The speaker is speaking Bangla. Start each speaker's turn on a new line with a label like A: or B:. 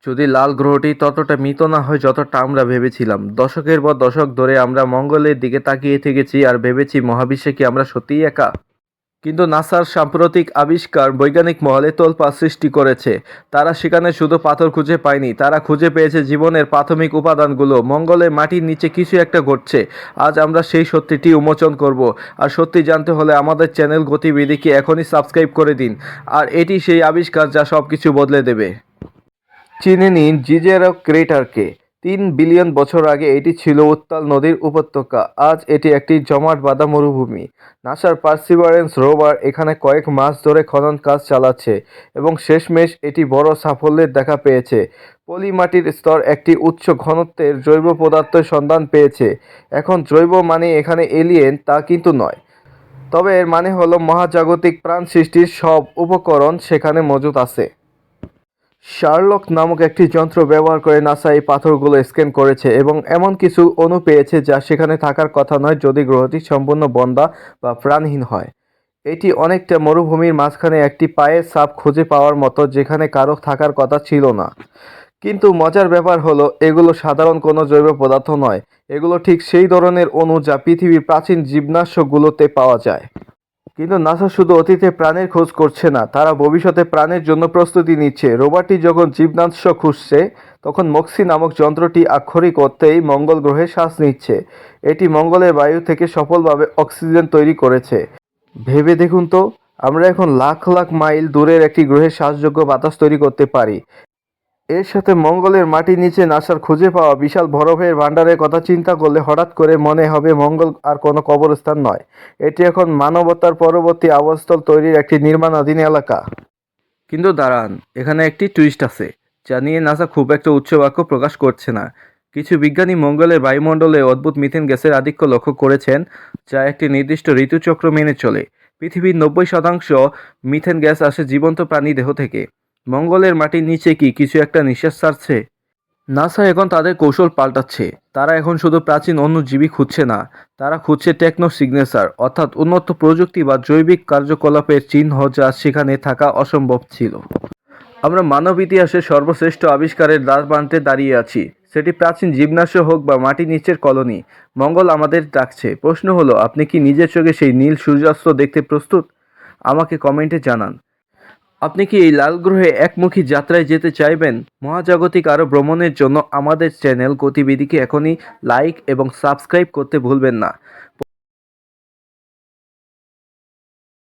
A: যদি লাল গ্রহটি ততটা মৃত না হয় যতটা আমরা ভেবেছিলাম। দশকের পর দশক ধরে আমরা মঙ্গলের দিকে তাকিয়ে থেকেছি আর ভেবেছি মহাবিশ্বে কি আমরা সত্যিই একা। কিন্তু নাসার সাম্প্রতিক আবিষ্কার বৈজ্ঞানিক মহলে তোলপাড় সৃষ্টি করেছে। তারা সেখানে শুধু পাথর খুঁজে পায়নি, তারা খুঁজে পেয়েছে জীবনের প্রাথমিক উপাদানগুলো। মঙ্গলের মাটির নিচে কিছু একটা ঘটছে। আজ আমরা সেই সত্যিটি উন্মোচন করব। আর সত্যি জানতে হলে আমাদের চ্যানেল গতিবিধিকে এখনই সাবস্ক্রাইব করে দিন। আর এটি সেই আবিষ্কার যা সব কিছু বদলে দেবে। চিনে নিন জিজেরো ক্রেটারকে। 3 বিলিয়ন বছর আগে এটি ছিল উত্তাল নদীর উপত্যকা। আজ এটি একটি জমাট বাঁধা মরুভূমি। নাসার পার্সিভারেন্স রোভার এখানে কয়েক মাস ধরে খনন কাজ চালাচ্ছে এবং শেষমেশ এটি বড় সাফল্যের দেখা পেয়েছে। পলিমাটির স্তর একটি উচ্চ ঘনত্বের জৈব পদার্থের সন্ধান পেয়েছে। এখন জৈব মানে এখানে এলিয়েন তা কিন্তু নয়, তবে এর মানে হলো মহাজাগতিক প্রাণ সৃষ্টির সব উপকরণ সেখানে মজুদ আছে। শার্লক নামক একটি যন্ত্র ব্যবহার করে নাসা এই পাথরগুলো স্ক্যান করেছে এবং এমন কিছু অণু পেয়েছে যা সেখানে থাকার কথা নয় যদি গ্রহটি সম্পূর্ণ বন্ধা বা প্রাণহীন হয়। এটি অনেকটা মরুভূমির মাঝখানে একটি পায়ের ছাপ খুঁজে পাওয়ার মতো যেখানে কারো থাকার কথা ছিল না। কিন্তু মজার ব্যাপার হলো এগুলো সাধারণ কোনো জৈব পদার্থ নয়। এগুলো ঠিক সেই ধরনের অণু যা পৃথিবীর প্রাচীন জীবনাশ্মগুলোতে পাওয়া যায়। কিন্তু নাসা শুধু অতীতে প্রাণের খোঁজ করছে না, তারা ভবিষ্যতে প্রাণের জন্য প্রস্তুতি নিচ্ছে। রোবটটি যখন জীবনাংশ খুঁজছে তখন মক্সি নামক যন্ত্রটি আক্ষরিক অর্থেই মঙ্গল গ্রহে শ্বাস নিচ্ছে। এটি মঙ্গলের বায়ু থেকে সফলভাবে অক্সিজেন তৈরি করেছে। ভেবে দেখুন তো, আমরা এখন লাখ লাখ মাইল দূরের একটি গ্রহে শ্বাসযোগ্য বাতাস তৈরি করতে পারি। এর সাথে মঙ্গলের মাটির নিচে নাসার খুঁজে পাওয়া বিশাল বরফের ভাণ্ডারের কথা চিন্তা করলে হঠাৎ করে মনে হবে মঙ্গল আর কোনো কবরস্থান নয়, এটি এখন মানবতার পরবর্তী আবাসস্থল তৈরির একটি নির্মাণাধীন এলাকা। কিন্তু দাঁড়ান, এখানে একটি টুইস্ট আছে যা নিয়ে নাসা খুব একটা উচ্চবাক্য প্রকাশ করছে না। কিছু বিজ্ঞানী মঙ্গলের বায়ুমণ্ডলে অদ্ভুত মিথেন গ্যাসের আধিক্য লক্ষ্য করেছেন, যা একটি নির্দিষ্ট ঋতুচক্র মেনে চলে। পৃথিবীর 90% মিথেন গ্যাস আসে জীবন্ত প্রাণী দেহ থেকে। মঙ্গলের মাটির নিচে কি কিছু একটা নিঃশ্বাস ছাড়ছে? নাসা এখন তাদের কৌশল পাল্টাচ্ছে। তারা এখন শুধু প্রাচীন অণুজীবী খুঁজছে না, তারা খুঁজছে টেকনো সিগনেচার, অর্থাৎ উন্নত প্রযুক্তি বা জৈবিক কার্যকলাপের চিহ্ন যা সেখানে থাকা অসম্ভব ছিল। আমরা মানব ইতিহাসের সর্বশ্রেষ্ঠ আবিষ্কারের দ্বারপ্রান্তে দাঁড়িয়ে আছি। সেটি প্রাচীন জীবনাশ্ম হোক বা মাটির নিচের কলোনি, মঙ্গল আমাদের ডাকছে। প্রশ্ন হলো, আপনি কি নিজের চোখে সেই নীল সূর্যাস্ত দেখতে প্রস্তুত? আমাকে কমেন্টে জানান। আপনি কি এই লাল গ্রহে একমুখী যাত্রায় যেতে চাইবেন? মহাজাগতিক আরও ভ্রমণের জন্য আমাদের চ্যানেল গতিবিধিকে এখনই লাইক এবং সাবস্ক্রাইব করতে ভুলবেন না।